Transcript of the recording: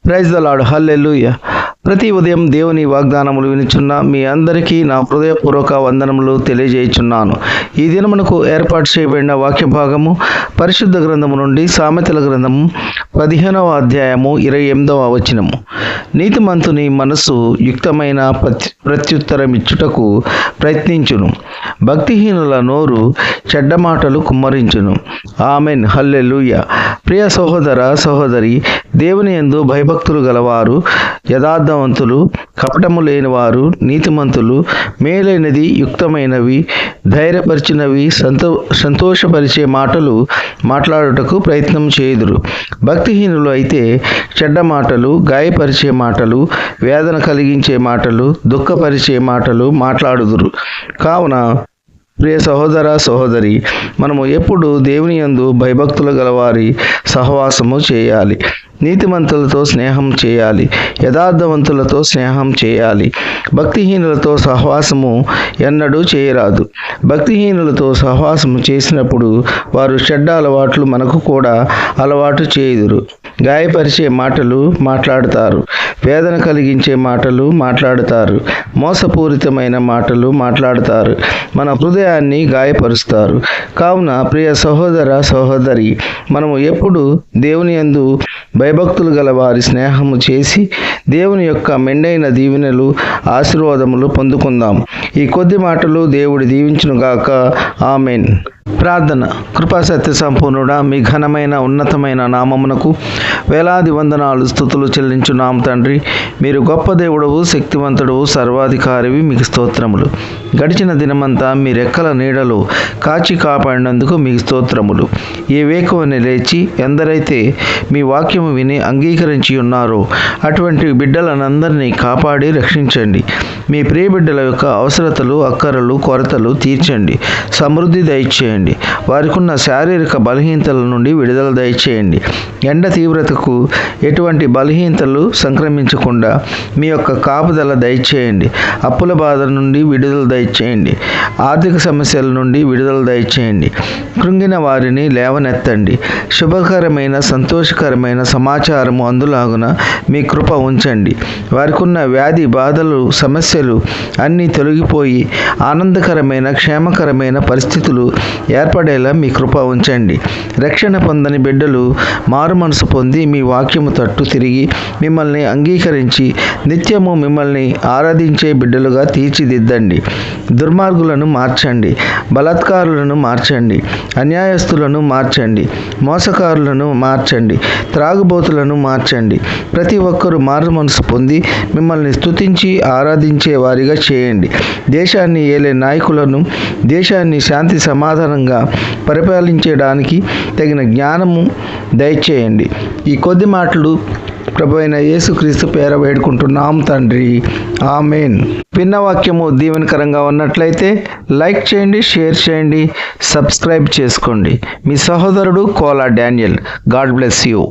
Praise the lord. హల్లెలూయా. ప్రతి ఉదయం దేవుని వాగ్దానములు వినుచున్న మీ అందరికీ నా హృదయపూర్వక వందనములు తెలియజేయుచున్నాను. ఈ దినమునకు ఏర్పాటు చేయబడిన వాక్య భాగము పరిశుద్ధ గ్రంథము నుండి సామెతల గ్రంథము 15వ అధ్యాయము 28వ వచనము. నీతిమంతుని మనసు యుక్తమైన ప్రత్యుత్తరమిచ్చుటకు ప్రయత్నించును, భక్తిహీనుల నోరు చెడ్డ మాటలు కుమ్మరించును. ఆమెన్. హల్లెలూయా. ప్రియ సహోదర సహోదరి, దేవుని యందు భయభక్తులు గలవారు, యథార్థవంతులు, కపటము లేనివారు, నీతిమంతులు, మేలైనది, యుక్తమైనవి, ధైర్యపరిచినవి, సంతోషపరిచే మాటలు మాట్లాడుటకు ప్రయత్నం చేయుదురు. భక్తిహీనులు అయితే చెడ్డ మాటలు, గాయపరిచే మాటలు, వేదన కలిగించే మాటలు, దుఃఖపరిచే మాటలు మాట్లాడుదురు. కావున ప్రియ సహోదర సహోదరి, మనము ఎప్పుడు దేవుని యందు భయభక్తులు గలవారి సహవాసము చేయాలి, నీతిమంతులతో స్నేహం చేయాలి, యథార్థవంతులతో స్నేహం చేయాలి. భక్తిహీనులతో సహవాసము ఎన్నడూ చేయరాదు. భక్తిహీనులతో సహవాసము చేసినప్పుడు వారు చెడ్డ అలవాట్లు మనకు కూడా అలవాటు చేయుదురు. గాయపరిచే మాటలు మాట్లాడుతారు, వేదన కలిగించే మాటలు మాట్లాడుతారు, మోసపూరితమైన మాటలు మాట్లాడుతారు, మన హృదయాన్ని గాయపరుస్తారు. కావున ప్రియ సహోదర సహోదరి, మనము ఎప్పుడు దేవుని యందు భయభక్తులు గల వారి స్నేహము చేసి దేవుని యొక్క మెండైన దీవెనలు, ఆశీర్వాదములు పొందుకుందాం. ఈ కొద్ది మాటలు దేవుడు దీవించునుగాక. ఆమెన్. ప్రార్థన. కృపాసత్య సంపూర్ణుడా, మీ ఘనమైన ఉన్నతమైన నామమునకు వేలాది వందనాలు స్తుతులు చెల్లించున్నాం తండ్రి. మీరు గొప్ప దేవుడవు, శక్తివంతుడవు, సర్వాధికారివి. మీకు స్తోత్రములు. గడిచిన దినమంతా మీ రెక్కల నీడలో కాచి కాపాడినందుకు మీకు స్తోత్రములు. ఏ వేకువని లేచి ఎందరైతే మీ వాక్యము విని అంగీకరించి ఉన్నారో అటువంటి బిడ్డలనందరినీ కాపాడి రక్షించండి. మీ ప్రియ బిడ్డల యొక్క అవసరతలు, అక్కరలు, కొరతలు తీర్చండి. సమృద్ధి దయచేయండి. వారికున్న శారీరక బలహీనతల నుండి విడుదల దయచేయండి. ఎండ తీవ్రతకు ఎటువంటి బలహీనతలు సంక్రమించకుండా మీ యొక్క కాపుదల దయచేయండి. అప్పుల బాధ నుండి విడుదల దయచేయండి. ఆర్థిక సమస్యల నుండి విడుదల దయచేయండి. కృంగిన వారిని లేవనెత్తండి. శుభకరమైన, సంతోషకరమైన సమాచారము అందులాగున మీ కృప ఉంచండి. వారికున్న వ్యాధి బాధలు, సమస్యలు అన్నీ తొలగిపోయి ఆనందకరమైన, క్షేమకరమైన పరిస్థితులు ఏర్పడేలా మీ కృప ఉంచండి. రక్షణ పొందని బిడ్డలు మారు మనసు పొంది మీ వాక్యము తట్టు తిరిగి మిమ్మల్ని అంగీకరించి నిత్యము మిమ్మల్ని ఆరాధించే బిడ్డలుగా తీర్చిదిద్దండి. దుర్మార్గులను మార్చండి, బలాత్కారులను మార్చండి, అన్యాయస్తులను మార్చండి, మోసకారులను మార్చండి, త్రాగుబోతులను మార్చండి. ప్రతి ఒక్కరూ మారు మనసు పొంది మిమ్మల్ని స్తుతించి ఆరాధించే వారిగా చేయండి. దేశాన్ని ఏలే నాయకులను, దేశాన్ని శాంతి సమాధానంగా పరిపాలించడానికి తగిన జ్ఞానము దయచేయండి. ఈ కొద్ది మాటలు ప్రభు అయిన యేసుక్రీస్తు పేర వేడుకుంటున్నాం తండ్రి. ఆమెన్. విన్న వాక్యము దీవెనకరంగా ఉన్నట్లయితే లైక్ చేయండి, షేర్ చేయండి, సబ్స్క్రైబ్ చేసుకోండి. మీ సహోదరుడు Kola Daniel. God bless you.